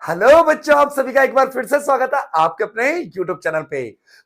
Hello बच्चों, आप सभी का एक बार फिर से स्वागत है आपके अपने YouTube चैनल पे।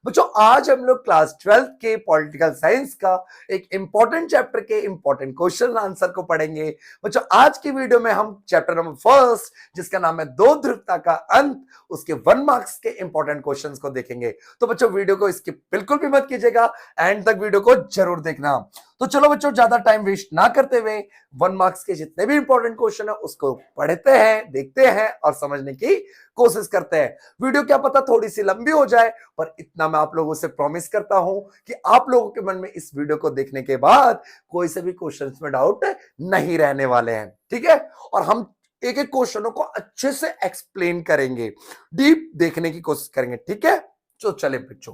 बच्चों, आज हम लोग क्लास 12 के पॉलिटिकल साइंस का एक इंपॉर्टेंट चैप्टर के इंपॉर्टेंट क्वेश्चन आंसर को पढ़ेंगे। बच्चों, आज की वीडियो में हम चैप्टर नंबर फर्स्ट, जिसका नाम है दो ध्रुवता का अंत, उसके 1 मार्क्स के इंपॉर्टेंट क्वेश्चंस को देखेंगे। तो बच्चों, वीडियो को स्किप बिल्कुल भी मत कीजिएगा, एंड तक वीडियो को जरूर देखना। तो चलो बच्चों, ज्यादा टाइम वेस्ट ना करते हुए 1 मार्क्स के जितने भी इंपॉर्टेंट क्वेश्चन है उसको पढ़ते हैं, देखते हैं और समझने की कोशिश करते हैं। वीडियो क्या पता थोड़ी सी लंबी हो जाए, पर इतना मैं आप लोगों से प्रॉमिस करता हूं कि आप लोगों के मन में इस वीडियो को देखने के बाद कोई से भी क्वेश्चंस में डाउट नहीं रहने वाले हैं। ठीक है, और हम एक एक क्वेश्चनों को अच्छे से एक्सप्लेन करेंगे, डीप देखने की कोशिश करेंगे। ठीक है, तो चले बच्चों,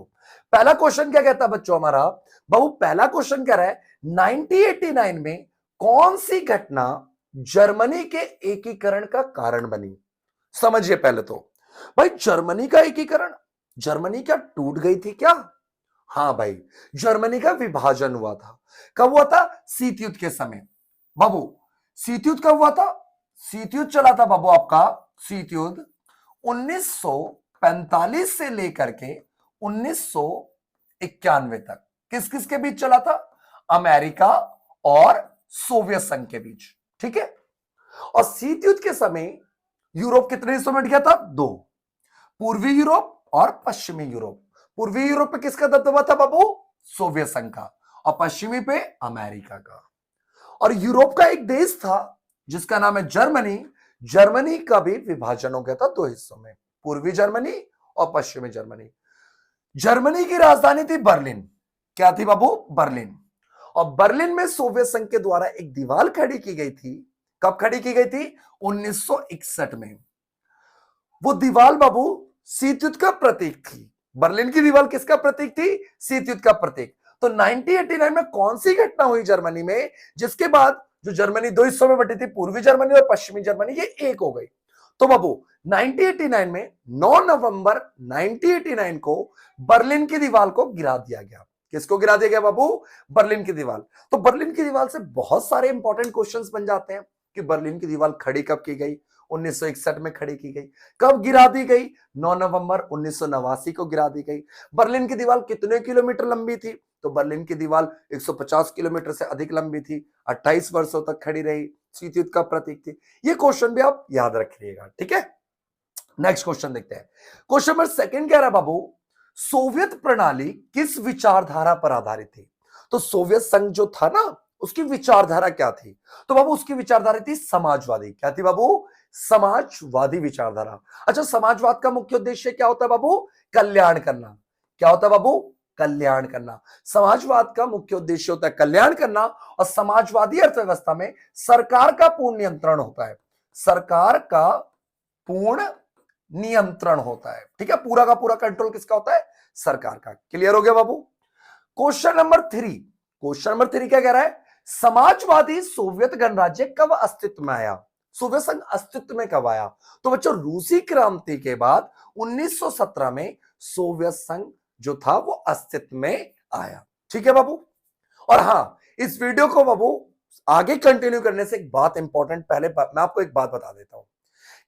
पहला क्वेश्चन क्या कहता है बच्चों हमारा? बाबू, पहला क्वेश्चन कह रहा है 1989 में कौन सी घटना जर्मनी के एकीकरण का कारण बनी? समझिए पहले तो भाई, जर्मनी का एकीकरण, जर्मनी क्या टूट गई थी क्या? हाँ भाई, जर्मनी का विभाजन हुआ था। कब हुआ था? शीत युद्ध के समय। बाबू, शीत युद्ध कब हुआ था? शीत युद्ध चला था बाबू आपका, शीत युद्ध 1945 से लेकर के 1991 तक। किस किस के बीच चला था? अमेरिका और सोवियत संघ के बीच। ठीक है, और शीत युद्ध के समय यूरोप कितने हिस्सों में गया था? 2, पूर्वी यूरोप और पश्चिमी यूरोप। पूर्वी यूरोप पे किसका दबदबा था बाबू? सोवियत संघ का। और पश्चिमी पे अमेरिका का। और यूरोप का एक देश था जिसका नाम है जर्मनी। जर्मनी का भी विभाजन हो गया था 2 हिस्सों में, पूर्वी जर्मनी और पश्चिमी जर्मनी। जर्मनी की राजधानी थी बर्लिन। क्या थी बाबू? बर्लिन। और बर्लिन में सोवियत संघ के द्वारा एक दीवार खड़ी की गई थी। कब खड़ी की गई थी? 1961 में। वो दीवार बाबू शीत युद्ध का प्रतीक थी। बर्लिन की दीवार किसका प्रतीक थी? शीत युद्ध का प्रतीक। तो 1989 में कौन सी घटना हुई जर्मनी में, जिसके बाद जो जर्मनी 2 हिस्सों में बटी थी, पूर्वी जर्मनी और पश्चिमी जर्मनी, ये एक हो गई? तो बाबू 1989 में 9 नवंबर 1989 को बर्लिन की दीवार को गिरा दिया गया। किसको गिरा दिया गया बाबू? बर्लिन की दीवार। तो बर्लिन की दीवार से बहुत सारे इंपॉर्टेंट क्वेश्चंस बन जाते हैं कि बर्लिन की दीवार खड़ी कब की गई? 1961 में खड़ी की गई। कब गिरा दी गई? 9 नवंबर 1989 को गिरा दी गई। बर्लिन की दीवार कितने किलोमीटर लंबी थी? तो बर्लिन की दीवार 150 किलोमीटर से अधिक लंबी थी, 28 वर्षों तक खड़ी रही, शीत युद्ध का प्रतीक थी। ये क्वेश्चन भी आप याद रखिएगा। ठीक है, नेक्स्ट क्वेश्चन देखते हैं। क्वेश्चन नंबर सेकंड कह रहा है बाबू, सोवियत प्रणाली किस विचारधारा पर आधारित थी? तो सोवियत संघ जो था ना, उसकी विचारधारा क्या थी? तो बाबू उसकी विचारधारा थी समाजवादी। क्या थी बाबू? समाजवादी विचारधारा। अच्छा, समाजवाद का मुख्य उद्देश्य क्या होता है बाबू? कल्याण करना। क्या होता है बाबू? कल्याण करना। समाजवाद का मुख्य उद्देश्य होता है कल्याण करना, और समाजवादी अर्थव्यवस्था में सरकार का पूर्ण नियंत्रण होता है। सरकार का पूर्ण नियंत्रण होता है। ठीक है, पूरा का पूरा कंट्रोल किसका होता है? सरकार का। क्लियर हो गया बाबू? क्वेश्चन नंबर 3, क्वेश्चन नंबर 3 क्या कह रहा है? समाजवादी सोवियत गणराज्य कब अस्तित्व में आया? सोवियत संघ अस्तित्व में कब आया? तो बच्चों, रूसी क्रांति के बाद 1917 में सोवियत संघ जो था वो अस्तित्व में आया। ठीक है बाबू? और हाँ, इस वीडियो को बाबू आगे कंटिन्यू करने से एक बात इंपॉर्टेंट, पहले मैं आपको एक बात बता देता हूं।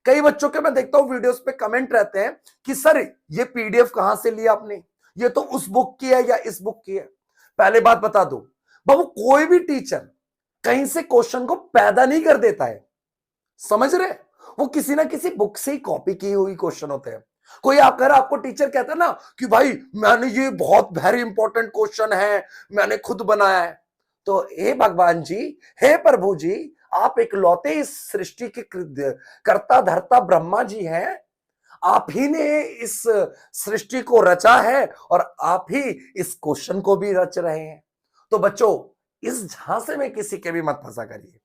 कई बच्चों के मैं देखता हूं वीडियोस पे कमेंट रहते हैं कि सर ये पीडीएफ कहां से लिया आपने, ये तो उस बुक की है या इस बुक की है। पहले बात बता दो बाबू, कोई भी टीचर कहीं से क्वेश्चन को पैदा नहीं कर देता है, समझ रहे? वो किसी ना किसी बुक से ही कॉपी की हुई क्वेश्चन होते हैं। कोई अगर आपको टीचर कहता है ना कि भाई मैंने ये बहुत वेरी इंपॉर्टेंट क्वेश्चन है, मैंने खुद बनाया है, तो हे भगवान जी, हे प्रभु जी, आप इकलौते इस सृष्टि के कर्ता धर्ता ब्रह्मा जी हैं। आप ही ने इस सृष्टि को रचा है और आप ही इस क्वेश्चन को भी रच रहे हैं। तो बच्चों, इस झांसे में किसी के भी मत फंसा करिए,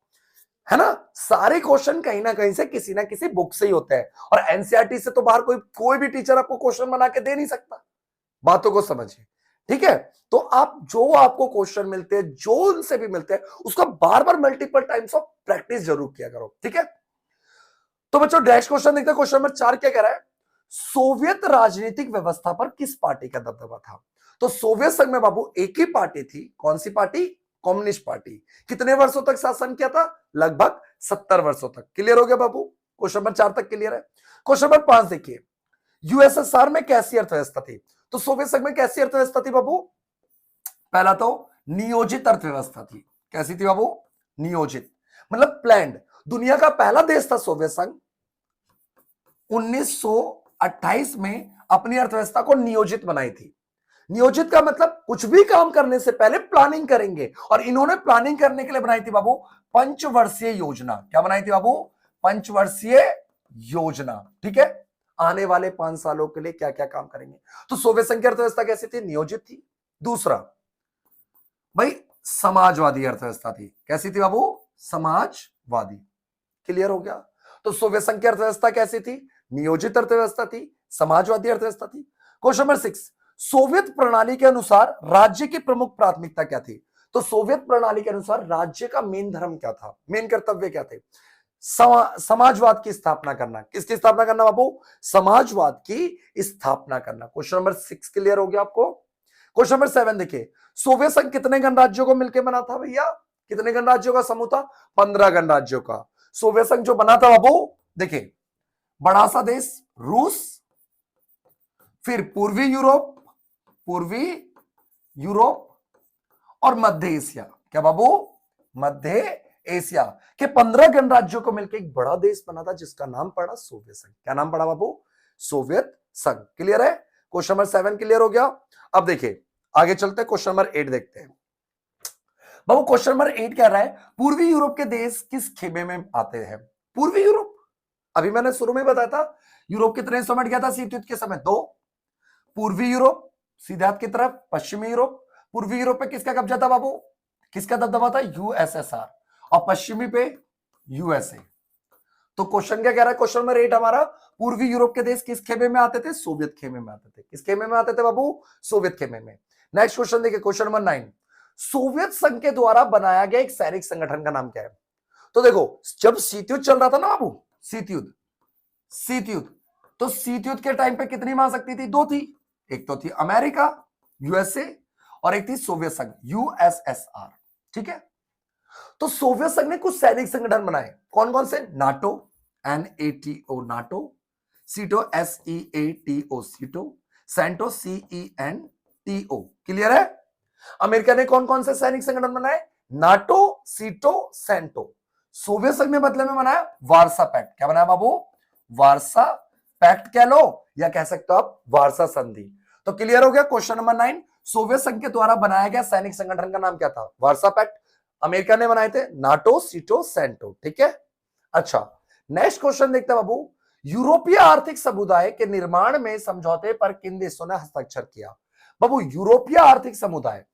है ना? सारे क्वेश्चन कहीं ना कहीं से किसी ना किसी बुक से ही होते हैं, और एनसीईआरटी से तो बाहर कोई भी टीचर आपको क्वेश्चन बना के दे नहीं सकता। बातों को समझिए। ठीक है, तो आप जो आपको क्वेश्चन मिलते हैं, जो उनसे भी मिलते हैं, उसका बार बार मल्टीपल टाइम्स ऑफ प्रैक्टिस जरूर किया करो। ठीक है, तो बच्चों नेक्स्ट क्वेश्चन देखते हैं। क्वेश्चन नंबर 4 क्या कह रहा है? सोवियत राजनीतिक व्यवस्था पर किस पार्टी का दबदबा था? तो सोवियत संघ में बाबू एक ही पार्टी थी। कौन सी पार्टी? Communist party. कितने वर्षों तक शासन किया था? लगभग 70 वर्षों तक। क्लियर हो गया बाबू? क्वेश्चन नंबर 4 तक क्लियर है। क्वेश्चन नंबर 5 देखिए, यूएसएसआर में कैसी अर्थव्यवस्था थी? तो सोवियत संघ में कैसी अर्थव्यवस्था थी बाबू? पहला तो नियोजित अर्थव्यवस्था थी। कैसी थी बाबू? नियोजित, मतलब प्लान्ड। दुनिया का पहला देश था सोवियत संघ, 1928 में अपनी अर्थव्यवस्था को नियोजित बनाई थी। नियोजित का मतलब कुछ भी काम करने से पहले प्लानिंग करेंगे, और इन्होंने प्लानिंग करने के लिए बनाई थी बाबू पंचवर्षीय योजना। क्या बनाई थी बाबू? पंचवर्षीय योजना। ठीक है, आने वाले 5 सालों के लिए क्या क्या काम करेंगे। तो सोवियत संघ की अर्थव्यवस्था कैसी थी? नियोजित थी। दूसरा भाई समाजवादी अर्थव्यवस्था थी। कैसी थी बाबू? समाजवादी। क्लियर हो गया? तो सोवियत संघ की अर्थव्यवस्था कैसी थी? नियोजित अर्थव्यवस्था थी, समाजवादी अर्थव्यवस्था थी। क्वेश्चन नंबर 6, सोवियत प्रणाली के अनुसार राज्य की प्रमुख प्राथमिकता क्या थी? तो सोवियत प्रणाली के अनुसार राज्य का मेन धर्म क्या था, मेन कर्तव्य क्या थे? समाजवाद की स्थापना करना। किसकी स्थापना करना बाबू? समाजवाद की स्थापना करना। क्वेश्चन नंबर 6 क्लियर हो गया आपको? क्वेश्चन नंबर 7 देखिए, सोवियत संघ कितने गणराज्यों को मिलकर बना था भैया? कितने गणराज्यों का समूह था? 15 गणराज्यों का। सोवियत संघ जो बना था बाबू, देखिए बड़ा सा देश रूस, फिर पूर्वी यूरोप और मध्य एशिया। क्या बाबू? मध्य एशिया के 15 गणराज्यों को मिलकर एक बड़ा देश बना था जिसका नाम पड़ा सोवियत संघ। क्या नाम पड़ा बाबू? सोवियत संघ। क्लियर है? क्वेश्चन नंबर 7 क्लियर हो गया। अब देखिए आगे चलते हैं, क्वेश्चन नंबर 8 देखते हैं। बाबू क्वेश्चन नंबर 8 कह रहा है, पूर्वी यूरोप के देश किस खेमे में आते हैं? पूर्वी यूरोप, अभी मैंने शुरू में बताया था यूरोप कितने हिस्सों में गया था शीत युद्ध के समय? 2। पूर्वी यूरोप सीधे हाथ की तरफ, पश्चिमी यूरोप। पूर्वी यूरोप पे किसका कब्जा था बाबू? किसका दबदबा था? यूएसएसआर। और पश्चिमी पे यूएसए। तो क्वेश्चन क्या कह रहा है? क्वेश्चन नंबर 8 हमारा, पूर्वी यूरोप के देश किस खेमे में आते थे? सोवियत खेमे में आते थे। किस खेमे में आते थे बाबू? सोवियत खेमे में। नेक्स्ट क्वेश्चन देखिए, क्वेश्चन नंबर 9, सोवियत संघ के द्वारा बनाया गया एक सैनिक संगठन का नाम क्या है? तो देखो जब शीत युद्ध चल रहा था ना बाबू, शीत युद्ध, तो शीत युद्ध के टाइम पे कितनी महाशक्ति थी? 2 थी। एक तो थी अमेरिका यूएसए, और एक थी सोवियत संघ यूएसएसआर। ठीक है, तो सोवियत संघ ने कुछ सैनिक संगठन बनाए। कौन कौन से? नाटो, NATO नाटो, सीटो SEATO सीटो, सेंटो CENTO। क्लियर है? अमेरिका ने कौन कौन से सैनिक संगठन बनाए? नाटो, सीटो, सेंटो। सोवियत संघ ने बदले में बनाया वार्सा पैक्ट। क्या बनाया बाबू? वार्सा पैक्ट कह लो, या कह सकते हो आप वार्सा संधि। तो क्लियर हो गया? क्वेश्चन नंबर 9, सोवियत संघ के द्वारा बनाया गया सैनिक संगठन का नाम क्या था? Warsaw pact. अमेरिका ने बनाए थे नाटो, सीटो, सेंटो। ठीक है, अच्छा नेक्स्ट क्वेश्चन देखते हैं बाबू, यूरोपीय आर्थिक समुदाय के निर्माण में समझौते पर किन देशों ने हस्ताक्षर किया? बाबू यूरोपीय आर्थिक समुदाय,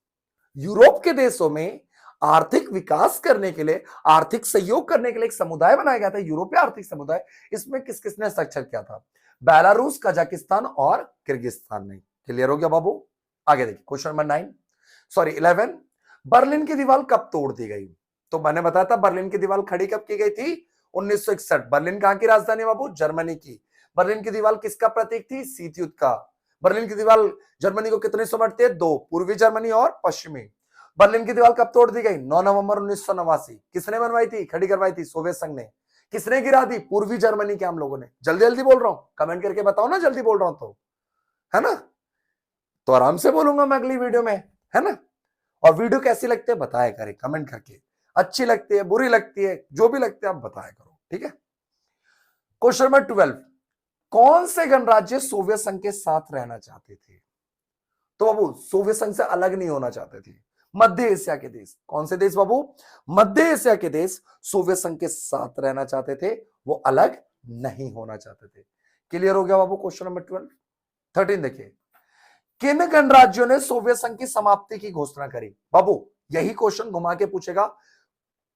यूरोप के देशों में आर्थिक विकास करने के लिए, आर्थिक सहयोग करने के लिए एक समुदाय बनाया गया था, यूरोपीय आर्थिक समुदाय। इसमें किस किसने हस्ताक्षर किया था? बेलारूस, कजाकिस्तान और किर्गिस्तान ने। क्लियर हो गया बाबू? आगे देखिए क्वेश्चन नंबर 11, बर्लिन की दीवार कब तोड़ दी गई? तो मैंने बताया था बर्लिन की दीवार खड़ी कब की गई थी? 1961। बर्लिन कहां की राजधानी बाबू? जर्मनी की। बर्लिन की दीवार किसका प्रतीक थी? शीत युद्ध का। बर्लिन की दीवार जर्मनी को कितने हिस्सों में बांटती है? 2, पूर्वी जर्मनी और पश्चिमी। बर्लिन की दीवार कब तोड़ दी गई? 9 नवंबर 1989। किसने बनवाई थी, खड़ी करवाई थी? सोवियत संघ ने। किसने गिरा दी? पूर्वी जर्मनी के हम लोगों ने। जल्दी जल्दी बोल रहा हूं, कमेंट करके बताओ ना, जल्दी बोल रहा हूं तो, है ना? तो आराम से बोलूंगा मैं अगली वीडियो में, है ना? और वीडियो कैसी लगती है बताया करें कमेंट करके, अच्छी लगती है, बुरी लगती है, जो भी लगती है आप बताया करो। ठीक है, क्वेश्चन नंबर 12, कौन से गणराज्य सोवियत संघ के साथ रहना चाहते थे? तो बाबू सोवियत संघ से अलग नहीं होना चाहते थे। मध्य एशिया के देश। कौन से देश बाबू? मध्य एशिया के देश सोवियत संघ के साथ रहना चाहते थे, वो अलग नहीं होना चाहते थे। क्लियर हो गया बाबू? क्वेश्चन नंबर 13 देखिए, किन गणराज्यों ने सोवियत संघ की समाप्ति की घोषणा करी? बाबू यही क्वेश्चन घुमा के पूछेगा,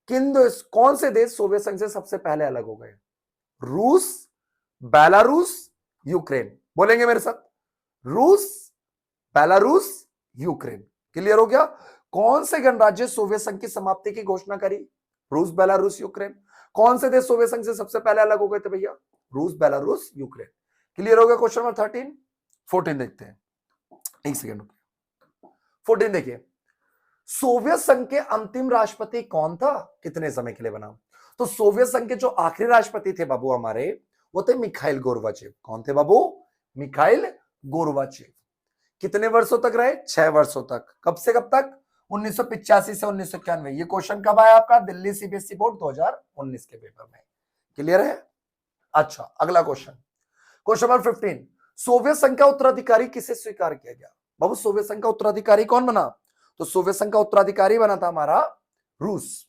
किन देश, कौन से देश सोवियत संघ से सबसे पहले अलग हो गए? रूस, बेलारूस, यूक्रेन। बोलेंगे मेरे साथ, रूस, बेलारूस, यूक्रेन। क्लियर हो गया? कौन से गणराज्य सोवियत संघ की समाप्ति की घोषणा करी? रूस, बेलारूस, यूक्रेन। कौन से देश सोवियत संघ से सबसे पहले अलग हो गए थे भैया? रूस, बेलारूस, यूक्रेन। क्लियर हो गया? क्वेश्चन नंबर 14 देखते हैं, एक सेकेंड। 14 देखिए, सोवियत संघ के अंतिम राष्ट्रपति कौन था? कितने समय के लिए बना? तो सोवियत संघ के जो आखिरी राष्ट्रपति थे बाबू हमारे, वो थे मिखाइल गोर्बाचेव। कौन थे बाबू? Mikhail Gorbachev. कितने वर्षों तक रहे? 6 वर्षों तक। कब से कब तक? 1985 से 1991। ये क्वेश्चन कब आया आपका? दिल्ली सीबीएसई बोर्ड 2019 के पेपर में। क्लियर है? अच्छा, अगला क्वेश्चन, क्वेश्चन नंबर 15। सोवियत संघ का उत्तराधिकारी किसे स्वीकार किया गया? बाबू सोवियत संघ का उत्तराधिकारी कौन बना? तो सोवियत संघ का उत्तराधिकारी बना था हमारा रूस।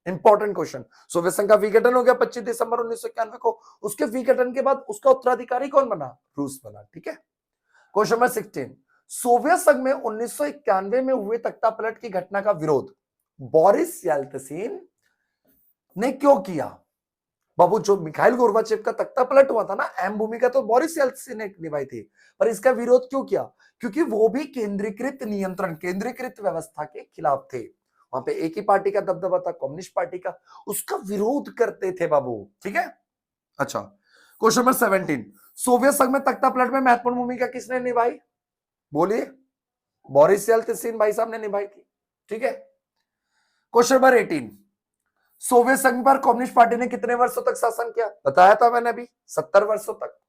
Important question. सोवियत संघ का विघटन हो गया 25 दिसंबर 1991 को। उसके विघटन के बाद उसका उत्तराधिकारी कौन बना? रूस बना। ठीक है। Question number 16। सोवियत संघ में 1991 में हुए तख्तापलट की घटना का विरोध बोरिस येल्त्सिन ने क्यों किया? बाबू जो मिखाइल गोर्बाचेव का तख्तापलट हुआ था ना, अहम भूमिका तो बोरिस येल्त्सिन ने निभाई थी, पर इसका विरोध क्यों किया? क्योंकि वो भी केंद्रीकृत नियंत्रण, केंद्रीकृत व्यवस्था के खिलाफ थे। वहां पे एक ही पार्टी का दबदबा था, कम्युनिस्ट पार्टी का, उसका विरोध करते थे बाबू। ठीक है। अच्छा, क्वेश्चन नंबर 17। सोवियत संघ में तख्तापलट में महत्वपूर्ण भूमिका किसने निभाई? बोलिए। बोरिस येल्त्सिन भाई साहब ने निभाई थी। ठीक है। Question number 18। सोवियत संघ पर कम्युनिस्ट पार्टी ने कितने वर्षों तक शासन किया? बताया था मैंने अभी, 70 वर्षों तक।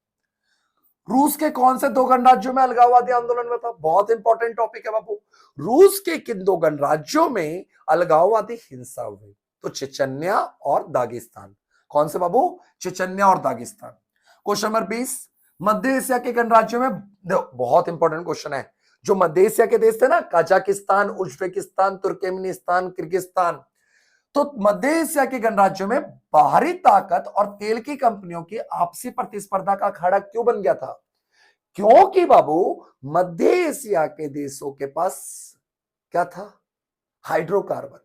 रूस के कौन से 2 गणराज्यों में अलगाववादी आंदोलन हुआ था? बहुत इंपॉर्टेंट टॉपिक है बाबू। रूस के किन 2 गणराज्यों में अलगाववादी हिंसा हुई? तो चेचन्या और दागिस्तान। कौन से बाबू? चेचन्या और दागिस्तान। Question number 20। मध्य एशिया के गणराज्यों में, बहुत इंपॉर्टेंट क्वेश्चन है, जो मध्य एशिया के देश थे ना, कजाकिस्तान, उज्बेकिस्तान, तुर्कमेनिस्तान, किर्गिस्तान, तो मध्य एशिया के गणराज्यों में बाहरी ताकत और तेल की कंपनियों की आपसी प्रतिस्पर्धा का अखाड़ा क्यों बन गया था? क्योंकि बाबू मध्य एशिया के देशों के पास क्या था? हाइड्रोकार्बन।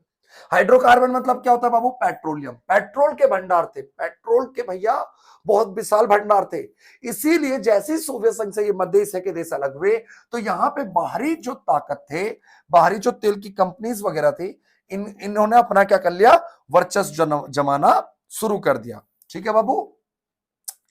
हाइड्रोकार्बन मतलब क्या होता है बाबू? पेट्रोलियम। पेट्रोल के भंडार थे, पेट्रोल के भैया बहुत विशाल भंडार थे। इसीलिए जैसे सोवियत संघ से ये मध्य एशिया के देश अलग हुए, तो यहां पे बाहरी जो ताकत थे, बाहरी जो तेल की कंपनीज वगैरह थी, इन्होंने अपना क्या कर लिया? वर्चस्व जमाना शुरू कर दिया। ठीक है बाबू,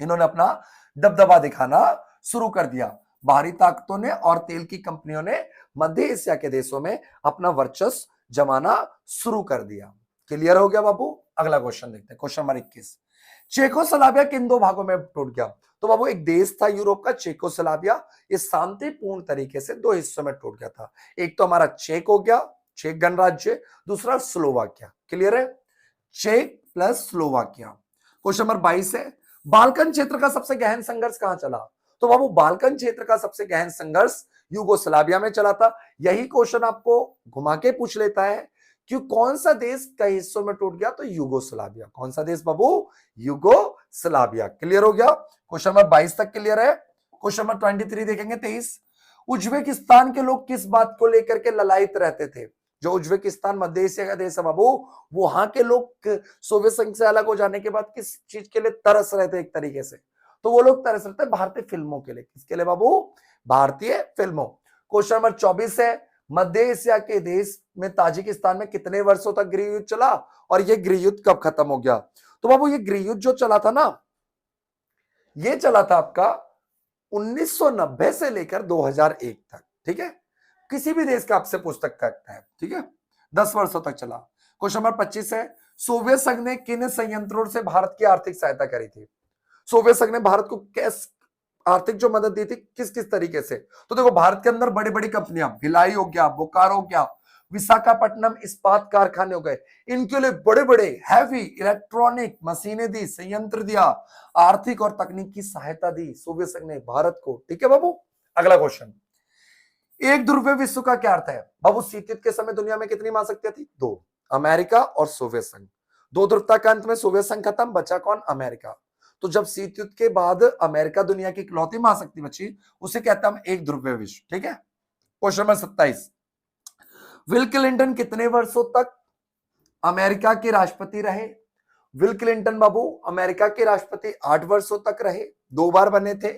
इन्होंने अपना दबदबा दिखाना शुरू कर दिया। बाहरी ताकतों ने और तेल की कंपनियों ने मध्य एशिया के देशों में अपना वर्चस्व जमाना शुरू कर दिया। क्लियर हो गया बाबू? अगला क्वेश्चन देखते हैं, क्वेश्चन नंबर 21। चेकोस्लोवाकिया किन 2 भागों में टूट गया? तो बाबू एक देश था यूरोप का चेकोस्लोवाकिया, ये शांतिपूर्ण तरीके से 2 हिस्सों में टूट गया था। एक तो हमारा चेक हो गया, चेक गणराज्य, दूसरा स्लोवाकिया। क्लियर है? चेक प्लस स्लोवाकिया। क्वेश्चन नंबर 22 है, बाल्कन क्षेत्र का सबसे गहन संघर्ष कहां चला? तो बाबू बाल्कन क्षेत्र का सबसे गहन संघर्ष यूगोस्लाविया में चला था। यही क्वेश्चन आपको घुमा के पूछ लेता है कि कौन सा देश कई हिस्सों में टूट गया? तो यूगोस्लाविया। कौन सा देश बाबू? यूगोस्लाविया। क्लियर हो गया? क्वेश्चन नंबर 22 तक क्लियर है। क्वेश्चन नंबर 23 देखेंगे, 23। उज्बेकिस्तान के लोग किस बात को लेकर के ललायित रहते थे? जो उज्बेकिस्तान मध्य एशिया का देश है बाबू, वहां के लोग सोवियत संघ से अलग हो जाने के बाद किस चीज के लिए तरस रहे थे? एक तरीके से तो वो लोग तरस रहे थे भारतीय फिल्मों के लिए। किसके लिए बाबू? भारतीय फिल्मों। क्वेश्चन नंबर 24 है, मध्य एशिया के देश में ताजिकिस्तान में कितने वर्षों तक गृह युद्ध चला और ये गृह युद्ध कब खत्म हो गया? तो बाबू ये गृह युद्ध जो चला था ना, ये चला था आपका 1990 से लेकर 2001 तक। ठीक है, किसी भी देश का आपसे पूछ सकता है। ठीक है, 10 वर्षों तक चला। क्वेश्चन नंबर 25 है, सोवियत संघ ने किन संयंत्रों से भारत की आर्थिक सहायता करी थी? सोवियत संघ ने भारत को कैसे आर्थिक जो मदद दी थी, किस किस तरीके से? तो देखो, भारत के अंदर बड़ी बड़ी कंपनियां, भिलाई हो गया, बोकारो हो गया, विशाखापट्टनम इस्पात कारखाने हो गए, इनके लिए बड़े बड़े हैवी इलेक्ट्रॉनिक मशीनें दी, संयंत्र दिया, आर्थिक और तकनीकी सहायता दी सोवियत संघ ने भारत को। ठीक है बाबू, अगला क्वेश्चन, एक ध्रुवीय विश्व का क्या अर्थ है? बाबू शीत युद्ध के समय दुनिया में कितनी महाशक्तियां थी? 2, अमेरिका और सोवियत संघ। 2 ध्रुवता के अंत में सोवियत संघ खत्म, बचा कौन? अमेरिका। तो जब शीत युद्ध के बाद अमेरिका दुनिया की इकलौती महाशक्ति बची, उसे कहते हैं हम एक ध्रुवीय विश्व। ठीक है, क्वेश्चन नंबर 27, विल क्लिंटन कितने वर्षों तक अमेरिका के राष्ट्रपति रहे? विल क्लिंटन बाबू अमेरिका के राष्ट्रपति 8 वर्षों तक रहे, 2 बार बने थे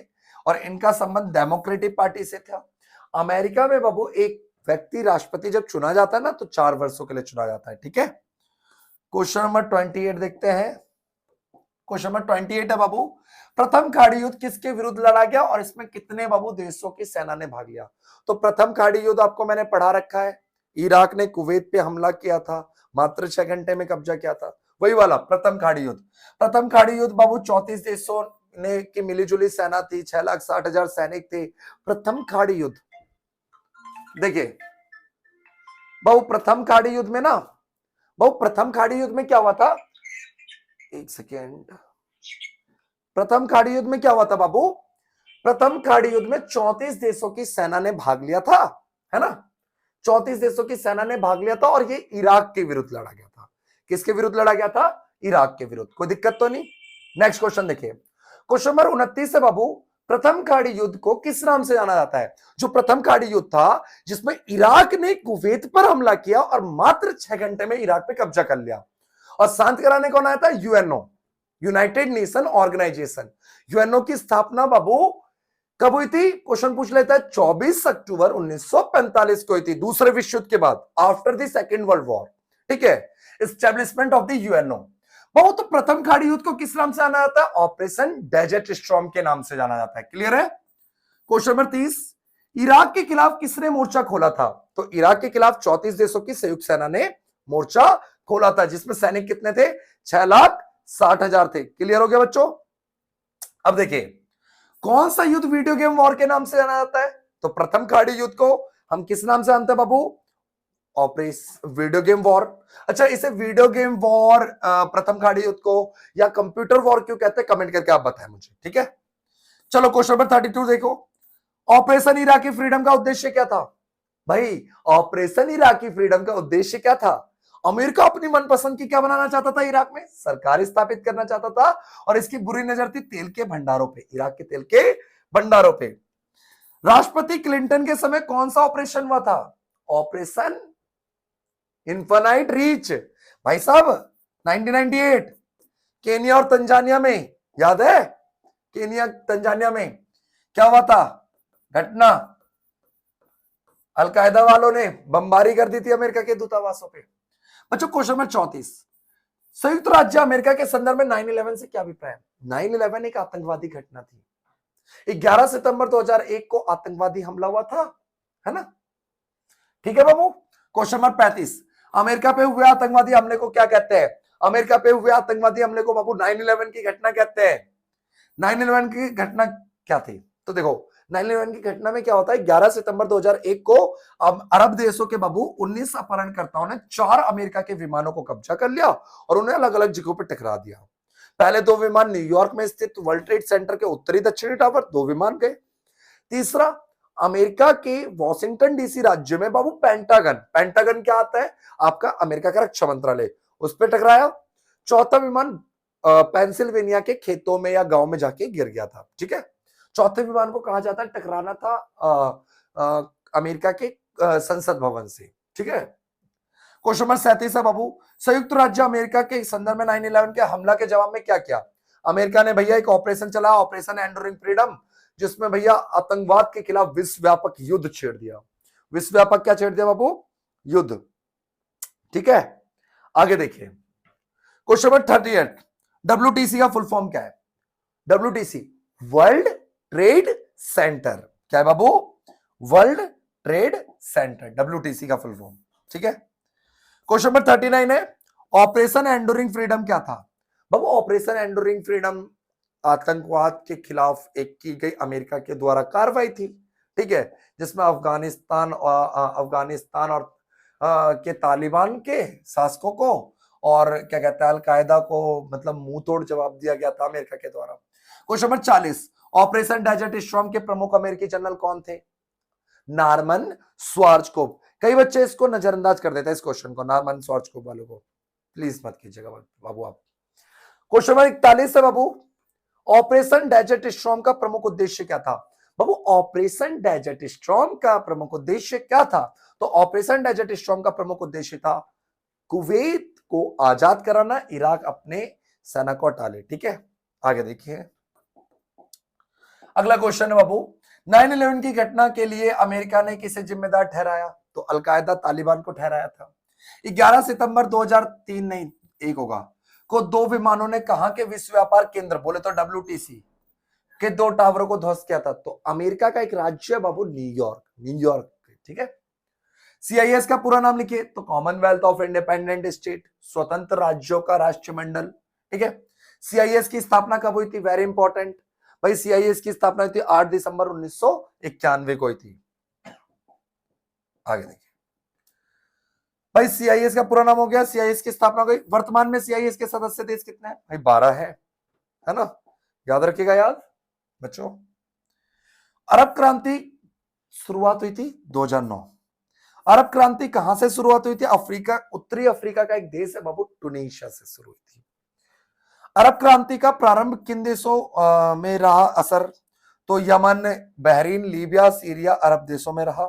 और इनका संबंध डेमोक्रेटिक पार्टी से था। अमेरिका में बाबू एक व्यक्ति राष्ट्रपति जब चुना जाता है ना, तो 4 वर्षों के लिए चुना जाता है। ठीक है, क्वेश्चन नंबर 28 देखते हैं। क्वेश्चन नंबर 28 है बाबू, प्रथम खाड़ी युद्ध किसके विरुद्ध लड़ा गया और इसमें कितने बाबू देशों की सेना ने भाग लिया? तो प्रथम खाड़ी युद्ध आपको मैंने पढ़ा रखा है, इराक ने कुवैत पे हमला किया था, मात्र 6 घंटे में कब्जा किया था। वही वाला प्रथम खाड़ी युद्ध। प्रथम खाड़ी युद्ध बाबू 34 देशों ने की मिलीजुली सेना थी, 6,60,000 सैनिक थे। प्रथम खाड़ी युद्ध देखिए बाबू, प्रथम खाड़ी युद्ध में ना बाबू, प्रथम खाड़ी युद्ध में क्या हुआ था, एक सेकेंड, प्रथम खाड़ी युद्ध में क्या हुआ था बाबू, प्रथम खाड़ी युद्ध में 34 देशों की सेना ने भाग लिया था, है ना, 34 देशों की सेना ने भाग लिया था और ये इराक के विरुद्ध लड़ा गया था। किसके विरुद्ध लड़ा गया था, इराक के विरुद्ध। कोई दिक्कत तो नहीं। नेक्स्ट क्वेश्चन देखिए, क्वेश्चन नंबर 29 है बाबू, प्रथम खाड़ी युद्ध को किस नाम से जाना जाता है। जो प्रथम खाड़ी युद्ध था जिसमें इराक ने कुवैत पर हमला किया और मात्र 6 घंटे में इराक पे कब्जा कर लिया, और शांत कराने कौन आया था, UNO, United Nation Organisation. UNO की स्थापना बाबू कब हुई थी, क्वेश्चन पूछ लेता है, 24 अक्टूबर 1945 को हुई थी, दूसरे विश्व युद्ध के बाद, after the second world war. ठीक है, एस्टेब्लिशमेंट ऑफ द यूएनओ। बहुत तो प्रथम खाड़ी युद्ध को किस नाम से जाना जाता है, ऑपरेशन डेजर्ट स्टॉर्म के नाम से जाना जाता है। क्लियर है। क्वेश्चन नंबर 30, इराक के खिलाफ किसने मोर्चा खोला था। तो इराक के खिलाफ 34 देशों की संयुक्त सेना ने मोर्चा खोला था, जिसमें सैनिक कितने थे, 6,60,000 थे। क्लियर हो गया बच्चों। अब देखिए कौन सा युद्ध वीडियो गेम वॉर के नाम से जाना जाता है। तो प्रथम खाड़ी युद्ध को हम किस नाम से जानते हैं बाबू, ऑपरेशन वीडियो गेम वॉर। अच्छा, इसे वीडियो गेम वॉर, प्रथम खाड़ी युद्ध को, या कंप्यूटर वॉर क्यों कहते हैं, कमेंट करके आप बताएं मुझे। ठीक है, चलो क्वेश्चन नंबर 32 देखो, ऑपरेशन इराकी फ्रीडम का उद्देश्य क्या था। भाई ऑपरेशन इराकी फ्रीडम का उद्देश्य क्या था, अमेरिका अपनी मनपसंद की क्या बनाना चाहता था, इराक में सरकार स्थापित करना चाहता था, और इसकी बुरी नजर थी तेल के भंडारों पे, इराक के तेल के भंडारों पे। राष्ट्रपति क्लिंटन के समय कौन सा ऑपरेशन हुआ था, ऑपरेशन इन्फिनाइट रीच। भाई साहब 1998 केनिया और तंजानिया में, याद है, केनिया तंजानिया में क्या हुआ था घटना, अलकायदा वालों ने बमबारी कर दी थी अमेरिका के दूतावासों पे। बच्चों क्वेश्चन नंबर 34, संयुक्त राज्य अमेरिका के संदर्भ में 9/11 से क्या अभिप्राय है। 9/11 एक आतंकवादी घटना थी, 11 सितंबर 2001 को आतंकवादी हमला हुआ था, है ना। ठीक है बाबू। क्वेश्चन नंबर 35, अमेरिका पे हुए आतंकवादी हमले को क्या कहते हैं। अमेरिका पे हुए आतंकवादी हमले को बाबू 9/11 की घटना कहते हैं। 9/11 की घटना क्या थी, तो देखो 9/11 की घटना में क्या होता है, 11 सितंबर 2001 को अरब देशों के बाबू 19 अपहरणकर्ताओं ने 4 अमेरिका के विमानों को कब्जा कर लिया और उन्हें अलग अलग जगहों पर टकरा दिया। पहले 2 विमान न्यूयॉर्क में स्थित वर्ल्ड ट्रेड सेंटर के उत्तरी दक्षिणी टावर 2 विमान गए। तीसरा, अमेरिका के वॉशिंगटन डीसी राज्य में बाबू पेंटागन, पेंटागन क्या आता है, आपका अमेरिका का रक्षा मंत्रालय, उस पर टकराया। चौथा विमान पेंसिल्वेनिया के खेतों में या गांव में जाके गिर गया था। ठीक है, चौथे विमान को कहा जाता है टकराना था अमेरिका के संसद भवन से। ठीक है, क्वेश्चन नंबर 37 है बाबू, संयुक्त राज्य अमेरिका के संदर्भ में 9/11 के हमला के जवाब में क्या किया। अमेरिका ने भैया एक ऑपरेशन चलाया, ऑपरेशन एंड्यूरिंग फ्रीडम, जिसमें भैया आतंकवाद के खिलाफ विश्वव्यापक युद्ध छेड़ दिया। विश्वव्यापक क्या छेड़ दिया बाबू, युद्ध। ठीक है, आगे देखिए क्वेश्चन नंबर 38, WTC का फुल फॉर्म क्या है। WTC वर्ल्ड ट्रेड सेंटर, क्या है बाबू, वर्ल्ड ट्रेड सेंटर, WTC का फुल फॉर्म। ठीक है, क्वेश्चन नंबर 39 है, ऑपरेशन एंड्यूरिंग फ्रीडम क्या था। बाबू ऑपरेशन एंड्यूरिंग फ्रीडम आतंकवाद के खिलाफ एक की गई अमेरिका के द्वारा कार्रवाई थी। ठीक है, जिसमें अफगानिस्तान और के तालिबान के शासकों को और क्या कहते हैं अलकायदा को मतलब मुंह तोड़ जवाब दिया गया था अमेरिका के द्वारा। Question number 40, operation desert storm के प्रमुख अमेरिकी जनरल कौन थे, नॉर्मन श्वार्ज़कोप। कई बच्चे इसको नजरअंदाज कर देते हैं, इस क्वेश्चन को, नॉर्मन श्वार्ज़कोप वालों को प्लीज मत कीजिएगा बाबू आप। क्वेश्चन नंबर 41 है बाबू, ऑपरेशन डेजर्ट स्टॉर्म का प्रमुख उद्देश्य क्या था। बाबू ऑपरेशन डेजर्ट स्टॉर्म का प्रमुख उद्देश्य क्या था, तो ऑपरेशन डेजर्ट स्टॉर्म का प्रमुख उद्देश्य था कुवैत को आजाद कराना, इराक अपने सेना को हटा ले। ठीक है, आगे देखिए अगला क्वेश्चन है बाबू, 9/11 की घटना के लिए अमेरिका ने किसे जिम्मेदार ठहराया, तो अलकायदा तालिबान को ठहराया था। 11 सितंबर 2003 नहीं 1 होगा को 2 विमानों ने कहां के विश्व व्यापार केंद्र, बोले तो WTC के 2 टावरों को ध्वस्त किया था। तो अमेरिका का एक राज्य है बाबू न्यूयॉर्क, न्यूयॉर्क। ठीक है, सीआईएस का पूरा नाम लिखिए तो कॉमनवेल्थ ऑफ इंडिपेंडेंट स्टेट, स्वतंत्र राज्यों का राष्ट्रमंडल। ठीक है। सीआईएस की स्थापना कब हुई थी? वेरी इंपॉर्टेंट भाई, सीआईएस की स्थापना हुई थी 8 दिसंबर 1991 को हुई थी। आगे देखिए भाई, सीआईएस का पूरा नाम हो गया, सीआईएस की स्थापना हो गई। वर्तमान में सीआईएस के सदस्य देश कितने हैं भाई? 12 है ना, याद रखिएगा याद बच्चों। अरब क्रांति शुरुआत हुई थी 2009। अरब क्रांति कहां से शुरुआत हुई थी? अफ्रीका, उत्तरी अफ्रीका का एक देश है बाबू, टुनीशिया से शुरू हुई थी। अरब क्रांति का प्रारंभ किन देशों में रहा असर? तो यमन, बहरीन, लीबिया, सीरिया, अरब देशों में रहा।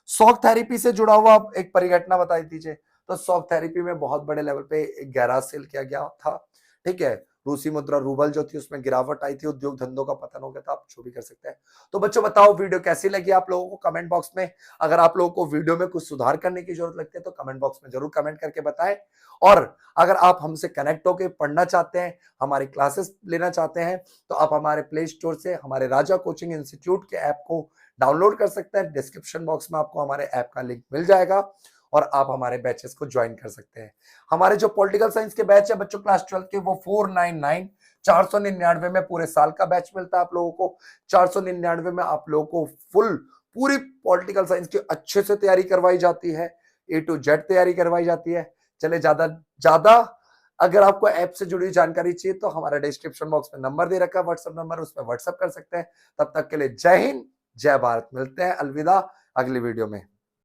शॉक थेरेपी से जुड़ा हुआ एक परिघटना बताई दीजिए। तो शॉक थेरेपी में बहुत बड़े लेवल पे एक गहरा सेल किया गया था। ठीक है। रूसी मुद्रा रूबल जो थी उसमें गिरावट आई थी, उद्योग धंधों का पतन हो गया था। आप जो भी कर सकते हैं। तो बच्चों बताओ वीडियो कैसी लगी आप लोगों को, कमेंट बॉक्स में। अगर आप लोगों को वीडियो में कुछ सुधार करने की जरूरत लगती है तो कमेंट बॉक्स में जरूर कमेंट करके बताएं। और अगर आप हमसे कनेक्ट होकर पढ़ना चाहते हैं, हमारी क्लासेस लेना चाहते हैं, तो आप हमारे प्ले स्टोर से हमारे राजा कोचिंग इंस्टीट्यूट के ऐप को डाउनलोड कर सकते हैं। डिस्क्रिप्शन बॉक्स में आपको हमारे ऐप का लिंक मिल जाएगा और आप हमारे बैचेस को ज्वाइन कर सकते हैं। हमारे जो पॉलिटिकल साइंस के बैच है बच्चों क्लास 12 के, वो 499 499 में पूरे साल का बैच मिलता है आप लोगों को। 499 में आप लोगों को पूरी पॉलिटिकल साइंस की अच्छे से तैयारी करवाई जाती है, A to Z तैयारी करवाई जाती है। चले ज्यादा अगर आपको ऐप से जुड़ी जानकारी चाहिए तो हमारा डिस्क्रिप्शन बॉक्स में नंबर दे रखा है, व्हाट्सएप नंबर, उस पर व्हाट्सएप कर सकते हैं। तब तक के लिए जय हिंद, जय भारत। मिलते हैं, अलविदा अगली वीडियो में।